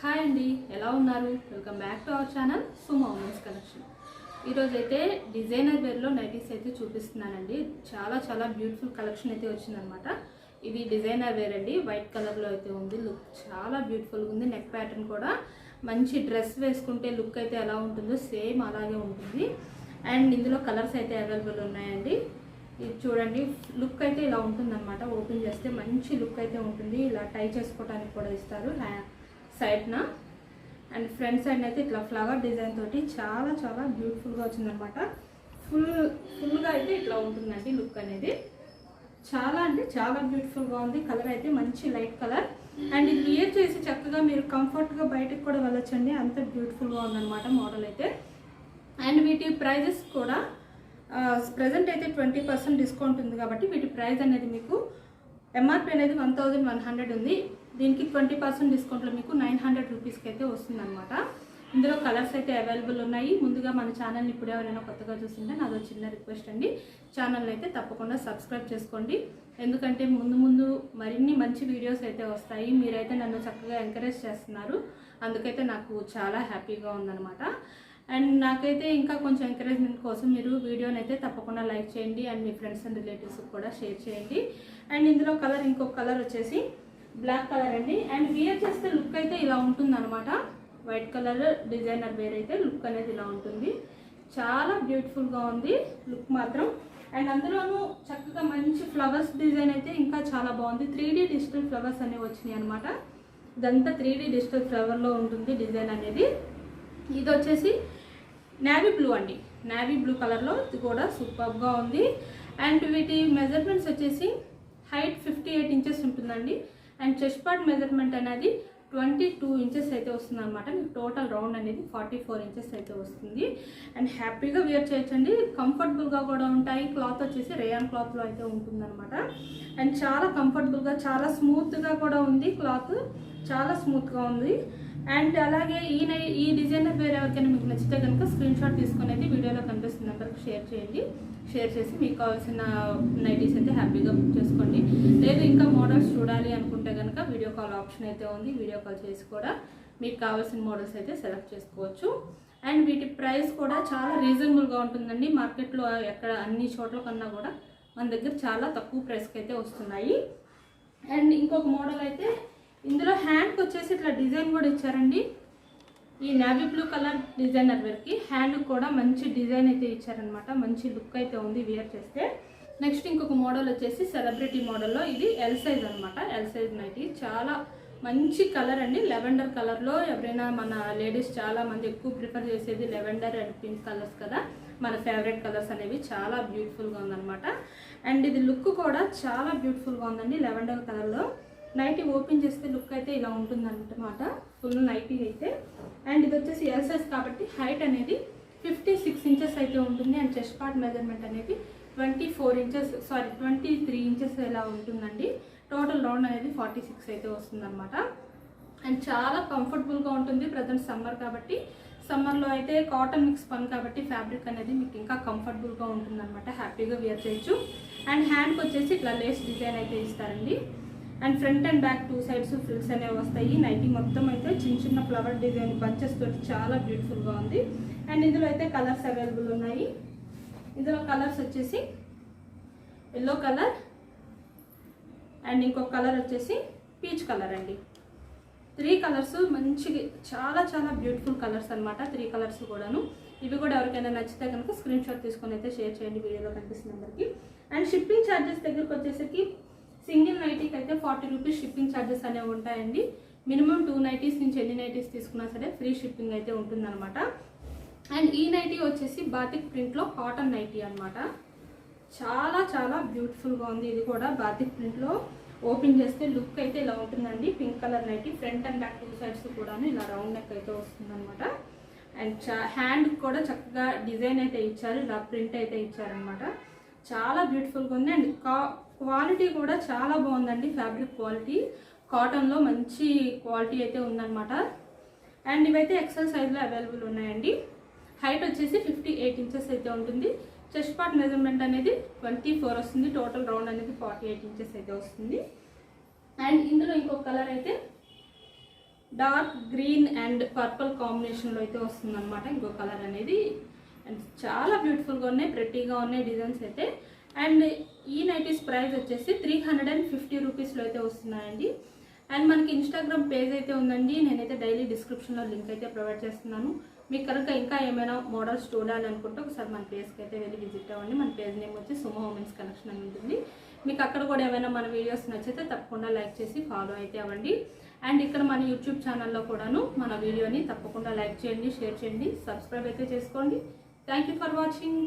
Hi అండి, ఎలా ఉన్నారు? Welcome back to our channel Suma women's collection. ఈరోజు అయితే డిజైనర్ వేర్లో నైటీస్ అయితే చూపిస్తున్నానండి. చాలా బ్యూటిఫుల్ కలెక్షన్ అయితే వచ్చిందనమాట. ఇది డిజైనర్ వేర్ అండి, వైట్ కలర్లో అయితే ఉంది. లుక్ చాలా బ్యూటిఫుల్గా ఉంది. నెక్ ప్యాటర్న్ కూడా మంచి డ్రెస్ వేసుకుంటే లుక్ అయితే ఎలా ఉంటుందో సేమ్ అలాగే ఉంటుంది. అండ్ ఇందులో కలర్స్ అయితే అవైలబుల్ ఉన్నాయండి. ఇది చూడండి, లుక్ అయితే ఇలా ఉంటుందన్నమాట. ఓపెన్ చేస్తే మంచి లుక్ అయితే ఉంటుంది. ఇలా టై చేసుకోవడానికి కూడా ఇస్తారు సైడ్న. అండ్ ఫ్రంట్ సైడ్ అయితే ఇట్లా ఫ్లవర్ డిజైన్ తోటి చాలా బ్యూటిఫుల్గా వచ్చిందనమాట. ఫుల్గా అయితే ఇట్లా ఉంటుందండి లుక్ అనేది. చాలా బ్యూటిఫుల్గా ఉంది. కలర్ అయితే మంచి లైట్ కలర్. అండ్ ఇది వియర్ చేసి చక్కగా మీరు కంఫర్ట్గా బయటకు కూడా వెళ్ళొచ్చండి. అంత బ్యూటిఫుల్గా ఉందన్నమాట మోడల్ అయితే. అండ్ వీటి ప్రైజెస్ కూడా ప్రజెంట్ అయితే 20% డిస్కౌంట్ ఉంది కాబట్టి వీటి ప్రైస్ అనేది మీకు ఎంఆర్పి అనేది 1100 ఉంది. దీనికి 20% డిస్కౌంట్లో మీకు 900 రూపీస్కి అయితే వస్తుందన్నమాట. ఇందులో కలర్స్ అయితే అవైలబుల్ ఉన్నాయి. ముందుగా మన ఛానల్ని ఇప్పుడు ఎవరైనా కొత్తగా చూస్తుంటే నాదో చిన్న రిక్వెస్ట్ అండి, ఛానల్ని అయితే తప్పకుండా సబ్స్క్రైబ్ చేసుకోండి. ఎందుకంటే ముందు మరిన్ని మంచి వీడియోస్ అయితే వస్తాయి. మీరైతే నన్ను చక్కగా ఎంకరేజ్ చేస్తున్నారు, అందుకైతే నాకు చాలా హ్యాపీగా ఉందన్నమాట. అండ్ నాకైతే ఇంకా కొంచెం ఎంకరేజ్మెంట్ కోసం మీరు వీడియోని అయితే తప్పకుండా లైక్ చేయండి. అండ్ మీ ఫ్రెండ్స్ అండ్ రిలేటివ్స్కి కూడా షేర్ చేయండి. అండ్ ఇందులో కలర్, ఇంకొక కలర్ వచ్చేసి బ్లాక్ కలర్ అండి. అండ్ వేర్ చేస్తే లుక్ అయితే ఇలా ఉంటుంది అనమాట. వైట్ కలర్ డిజైనర్ వేర్ అయితే లుక్ అనేది ఇలా ఉంటుంది. చాలా బ్యూటిఫుల్గా ఉంది లుక్ మాత్రం. అండ్ అందులోనూ చక్కగా మంచి ఫ్లవర్స్ డిజైన్ అయితే ఇంకా చాలా బాగుంది. 3D డిజిటల్ ఫ్లవర్స్ అనేవి వచ్చినాయి అనమాట. ఇదంతా 3D డిజిటల్ ఫ్లవర్లో ఉంటుంది డిజైన్ అనేది. ఇది వచ్చేసి నేవీ బ్లూ అండి, నేవీ బ్లూ కలర్లో. ఇది కూడా సూపర్గా ఉంది. అండ్ వీటి మెజర్మెంట్స్ వచ్చేసి హైట్ 58 ఇంచెస్ ఉంటుందండి. అండ్ చెస్ట్ పార్ట్ మెజర్మెంట్ అనేది 22 ఇంచెస్ అయితే వస్తుంది అనమాట. మీకు టోటల్ రౌండ్ అనేది 44 ఇంచెస్ అయితే వస్తుంది. అండ్ హ్యాపీగా వేర్ చేయొచ్చండి. కంఫర్టబుల్గా కూడా ఉంటాయి. క్లాత్ వచ్చేసి రేయాన్ క్లాత్లో అయితే ఉంటుందన్నమాట. అండ్ చాలా కంఫర్టబుల్గా, చాలా స్మూత్గా కూడా ఉంది. క్లాత్ చాలా స్మూత్గా ఉంది. అండ్ అలాగే ఈ డిజైనర్ వేర్ ఎవరికైనా మీకు నచ్చితే కనుక స్క్రీన్ షాట్ తీసుకుని అయితే వీడియోలో కనిపిస్తున్న నెంబర్కి షేర్ చేయండి. షేర్ చేసి మీకు కావాల్సిన నైటీస్ అయితే హ్యాపీగా బుక్ చేసుకోండి. లేదు ఇంకా మోడల్స్ చూడాలి అనుకుంటే కనుక వీడియో కాల్ ఆప్షన్ అయితే ఉంది. వీడియో కాల్ చేసి కూడా మీకు కావాల్సిన మోడల్స్ అయితే సెలెక్ట్ చేసుకోవచ్చు. అండ్ వీటి ప్రైస్ కూడా చాలా రీజనబుల్గా ఉంటుందండి. మార్కెట్లో ఎక్కడ అన్ని చోట్ల కన్నా కూడా మన దగ్గర చాలా తక్కువ ప్రైస్కి అయితే వస్తున్నాయి. అండ్ ఇంకొక మోడల్ అయితే ఇందులో హ్యాండ్కి వచ్చేసి ఇట్లా డిజైన్ కూడా ఇచ్చారండి. ఈ నేవీ బ్లూ కలర్ డిజైనర్ వేర్కి హ్యాండ్ కూడా మంచి డిజైన్ అయితే ఇచ్చారనమాట. మంచి లుక్ అయితే ఉంది వేర్ చేస్తే. నెక్స్ట్ ఇంకొక మోడల్ వచ్చేసి సెలబ్రిటీ మోడల్లో. ఇది ఎల్ సైజ్ అనమాట. ఎల్ సైజ్ నైటీ చాలా మంచి కలర్ అండి. లెవెండర్ కలర్లో ఎవరైనా మన లేడీస్ చాలా మంది ఎక్కువ ప్రిఫర్ చేసేది లెవెండర్ అండ్ పింక్ కలర్స్ కదా, మన ఫేవరెట్ కలర్స్ అనేవి. చాలా బ్యూటిఫుల్గా ఉందన్నమాట. అండ్ ఇది లుక్ కూడా చాలా బ్యూటిఫుల్గా ఉందండి. లెవెండర్ కలర్లో నైటీ ఓపెన్ చేస్తే లుక్ అయితే ఇలా ఉంటుంది అన్నమాట. ఫుల్ నైటీ అయితే. అండ్ ఇది వచ్చేసి ఎల్ సైజ్ కాబట్టి హైట్ అనేది 56 ఇంచెస్ అయితే ఉంటుంది. అండ్ చెస్ట్ పార్ట్ మెజర్మెంట్ అనేది 23 ఇంచెస్ ఇలా ఉంటుందండి. టోటల్ రౌండ్ అనేది 46 అయితే వస్తుందన్నమాట. అండ్ చాలా కంఫర్టబుల్గా ఉంటుంది. ప్రజెంట్ సమ్మర్ కాబట్టి, సమ్మర్లో అయితే కాటన్ మిక్స్ పని కాబట్టి ఫ్యాబ్రిక్ అనేది మీకు ఇంకా కంఫర్టబుల్గా ఉంటుందన్నమాట. హ్యాపీగా వేర్ చేయొచ్చు. అండ్ హ్యాండ్కి వచ్చేసి ఇట్లా లేస్ డిజైన్ అయితే ఇస్తారండి. And front and back 2 sides frills అనేవి వస్తాయి. నైటీ మొత్తం అయితే చిన్న ఫ్లవర్ డిజైన్ బంచెస్ తోటి చాలా బ్యూటిఫుల్గా ఉంది. అండ్ ఇందులో అయితే కలర్స్ అవైలబుల్ ఉన్నాయి. ఇందులో కలర్స్ వచ్చేసి ఎల్లో కలర్ అండ్ ఇంకొక కలర్ వచ్చేసి పీచ్ కలర్ అండి. 3 కలర్స్ మంచి చాలా బ్యూటిఫుల్ కలర్స్ అనమాట. 3 కలర్స్ కూడాను. ఇవి కూడా ఎవరికైనా నచ్చితే కనుక స్క్రీన్ షాట్ తీసుకొని అయితే షేర్ చేయండి వీడియోలో కనిపిస్తున్న నెంబర్కి. అండ్ షిప్పింగ్ ఛార్జెస్ దగ్గరకు వచ్చేసరికి సింగిల్ నైటీకి అయితే 40 రూపీస్ షిప్పింగ్ ఛార్జెస్ అనేవి ఉంటాయండి. మినిమం 2 నైటీస్ నుంచి ఎన్ని నైటీస్ తీసుకున్నా సరే ఫ్రీ షిప్పింగ్ అయితే ఉంటుందన్నమాట. అండ్ ఈ నైటీ వచ్చేసి బాతిక్ ప్రింట్లో కాటన్ నైటీ అనమాట. చాలా బ్యూటిఫుల్గా ఉంది. ఇది కూడా బాతిక్ ప్రింట్లో ఓపెన్ చేస్తే లుక్ అయితే ఇలా ఉంటుందండి. Pink colour nighty. Front and back 2 sides కూడా ఇలా రౌండ్ నెక్ అయితే వస్తుందన్నమాట. అండ్ హ్యాండ్ కూడా చక్కగా డిజైన్ అయితే ఇచ్చారు. ఇలా ప్రింట్ అయితే ఇచ్చారనమాట. చాలా బ్యూటిఫుల్గా ఉంది. అండ్ క్వాలిటీ కూడా చాలా బాగుందండి. ఫ్యాబ్రిక్ క్వాలిటీ కాటన్లో మంచి క్వాలిటీ అయితే ఉందన్నమాట. అండ్ ఇవైతే ఎక్సెల్ సైజ్లో అవైలబుల్ ఉన్నాయండి. హైట్ వచ్చేసి 58 ఇంచెస్ అయితే ఉంటుంది. చెస్ట్ పార్ట్ మెజర్మెంట్ అనేది 24 వస్తుంది. టోటల్ రౌండ్ అనేది 48 ఇంచెస్ అయితే వస్తుంది. అండ్ ఇందులో ఇంకొక కలర్ అయితే డార్క్ గ్రీన్ అండ్ పర్పుల్ కాంబినేషన్లో అయితే వస్తుంది అనమాట ఇంకో కలర్ అనేది. అండ్ చాలా బ్యూటిఫుల్గా ఉన్నాయి, ప్రెట్టీగా ఉన్నాయి డిజైన్స్ అయితే. అండ్ ఈ నైటీస్ ప్రైస్ వచ్చేసి 350 రూపీస్లో అయితే వస్తున్నాయండి. అండ్ మనకి ఇన్స్టాగ్రామ్ పేజ్ అయితే ఉందండి, నేనైతే డైలీ డిస్క్రిప్షన్లో లింక్ అయితే ప్రొవైడ్ చేస్తున్నాను. మీకు కనుక ఇంకా ఏమైనా మోడల్స్ చూడాలి అనుకుంటే ఒకసారి మన పేజ్కి అయితే వెళ్ళి విజిట్ అవ్వండి. మన పేజ్ నేమ్ వచ్చి సుమ ఉమెన్స్ కలెక్షన్ అని ఉంటుంది. మీకు అక్కడ కూడా ఏమైనా మన వీడియోస్ నచ్చితే తప్పకుండా లైక్ చేసి ఫాలో అయితే అవ్వండి. అండ్ ఇక్కడ మన యూట్యూబ్ ఛానల్లో కూడాను మన వీడియోని తప్పకుండా లైక్ చేయండి, షేర్ చేయండి, సబ్స్క్రైబ్ అయితే చేసుకోండి. Thank you for watching.